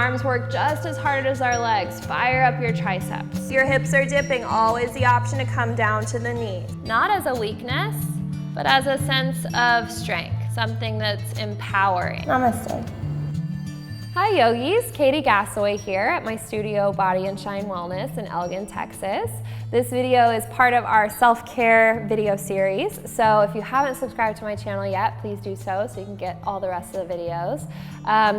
arms work just as hard as our legs. Fire up your triceps. Your hips are dipping, always the option to come down to the knees. Not as a weakness, but as a sense of strength, something that's empowering. Namaste. Hi yogis, Katy here at my studio Body and Shine Wellness in Elgin, Texas. This video is part of our self-care video series, so if you haven't subscribed to my channel yet, please do so you can get all the rest of the videos.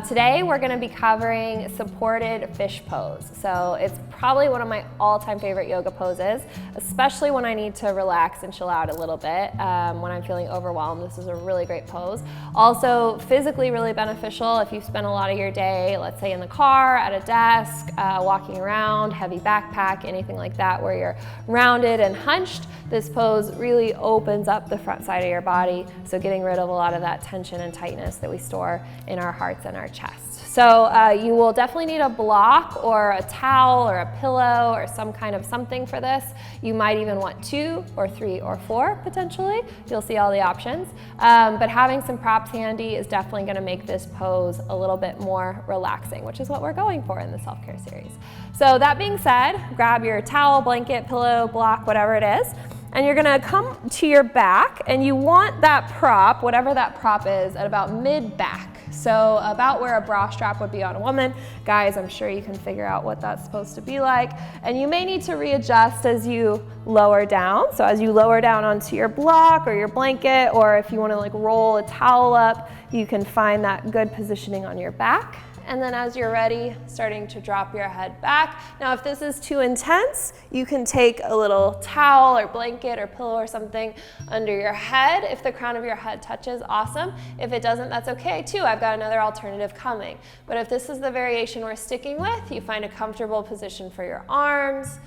Today we're going to be covering supported fish pose. So it's probably one of my all-time favorite yoga poses, especially when I need to relax and chill out a little bit. When I'm feeling overwhelmed, this is a really great pose. Also physically really beneficial if you spend a lot of your day, let's say in the car, at a desk, walking around, heavy backpack, anything like that where you're rounded and hunched. This pose really opens up the front side of your body, so getting rid of a lot of that tension and tightness that we store in our hearts and our chests. So you will definitely need a block or a towel or a pillow or some kind of something for this. You might even want 2 or 3 or 4 potentially. You'll see all the options. But having some props handy is definitely going to make this pose a little bit more relaxing, which is what we're going for in the self-care series. So that being said, grab your towel, blanket, pillow, block, whatever it is, and you're gonna come to your back, and you want that prop, whatever that prop is, at about mid-back. So about where a bra strap would be on a woman. Guys, I'm sure you can figure out what that's supposed to be like. And you may need to readjust as you lower down. So as you lower down onto your block or your blanket, or if you wanna like roll a towel up, you can find that good positioning on your back. And then as you're ready, starting to drop your head back. Now, if this is too intense, you can take a little towel or blanket or pillow or something under your head. If the crown of your head touches, awesome. If it doesn't, that's okay too. I've got another alternative coming. But if this is the variation we're sticking with, you find a comfortable position for your arms,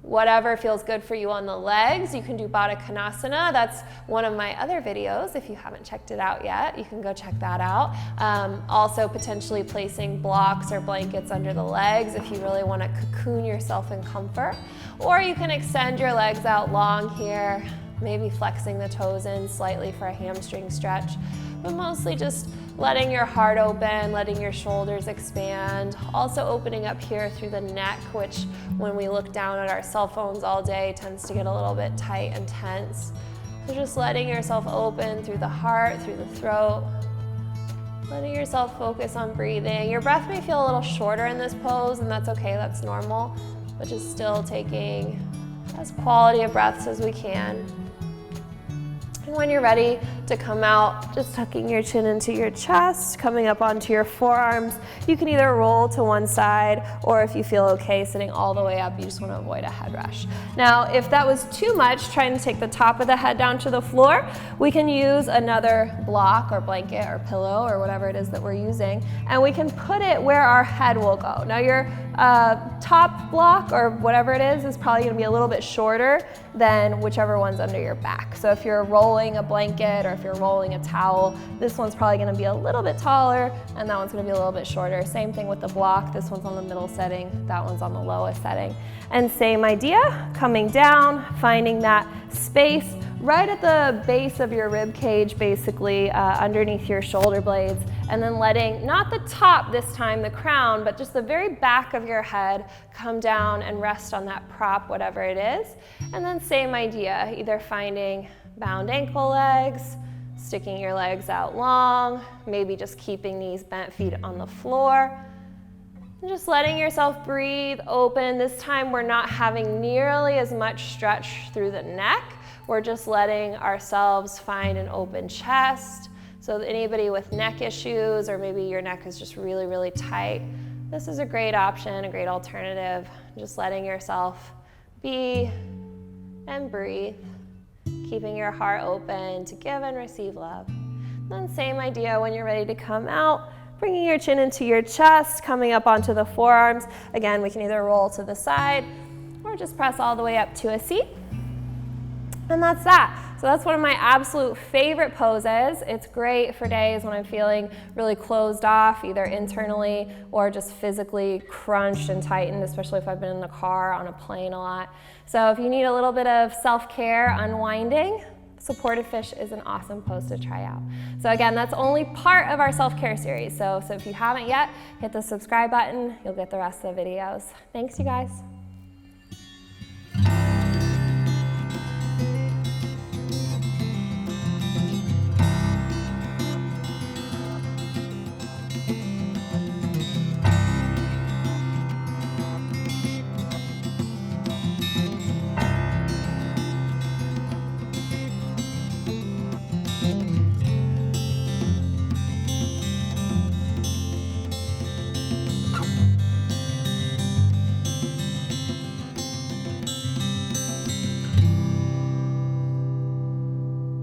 whatever feels good for you on the legs. You can do Baddha Konasana. That's one of my other videos. If you haven't checked it out yet, you can go check that out. Also potentially placing blocks or blankets under the legs if you really want to cocoon yourself in comfort. Or you can extend your legs out long here, maybe flexing the toes in slightly for a hamstring stretch, but mostly just letting your heart open, letting your shoulders expand, also opening up here through the neck, which when we look down at our cell phones all day tends to get a little bit tight and tense. So just letting yourself open through the heart, through the throat, letting yourself focus on breathing. Your breath may feel a little shorter in this pose, and that's okay, that's normal, but just still taking as quality of breaths as we can. And when you're ready to come out, just tucking your chin into your chest, coming up onto your forearms. You can either roll to one side, or if you feel okay sitting all the way up, you just want to avoid a head rush. Now, if that was too much, trying to take the top of the head down to the floor, we can use another block or blanket or pillow or whatever it is that we're using, and we can put it where our head will go. Now, your top block or whatever it is probably going to be a little bit shorter than whichever one's under your back. So if you're rolling a blanket or if you're rolling a towel, this one's probably going to be a little bit taller and that one's going to be a little bit shorter. Same thing with the block. This one's on the middle setting, that one's on the lowest setting. And same idea, coming down, finding that space right at the base of your rib cage, basically underneath your shoulder blades, and then letting, not the top this time, the crown, but just the very back of your head come down and rest on that prop, whatever it is. And then same idea, either finding bound ankle legs, sticking your legs out long, maybe just keeping these bent feet on the floor. And just letting yourself breathe, open. This time we're not having nearly as much stretch through the neck. We're just letting ourselves find an open chest. So anybody with neck issues, or maybe your neck is just really, really tight, this is a great option, a great alternative. Just letting yourself be and breathe, keeping your heart open to give and receive love. Then same idea when you're ready to come out, bringing your chin into your chest, coming up onto the forearms. Again, we can either roll to the side or just press all the way up to a seat. And that's that. So that's one of my absolute favorite poses. It's great for days when I'm feeling really closed off, either internally or just physically crunched and tightened, especially if I've been in the car, on a plane a lot. So if you need a little bit of self-care, unwinding, supported fish is an awesome pose to try out. So again, that's only part of our self-care series. So if you haven't yet, hit the subscribe button. You'll get the rest of the videos. Thanks, you guys.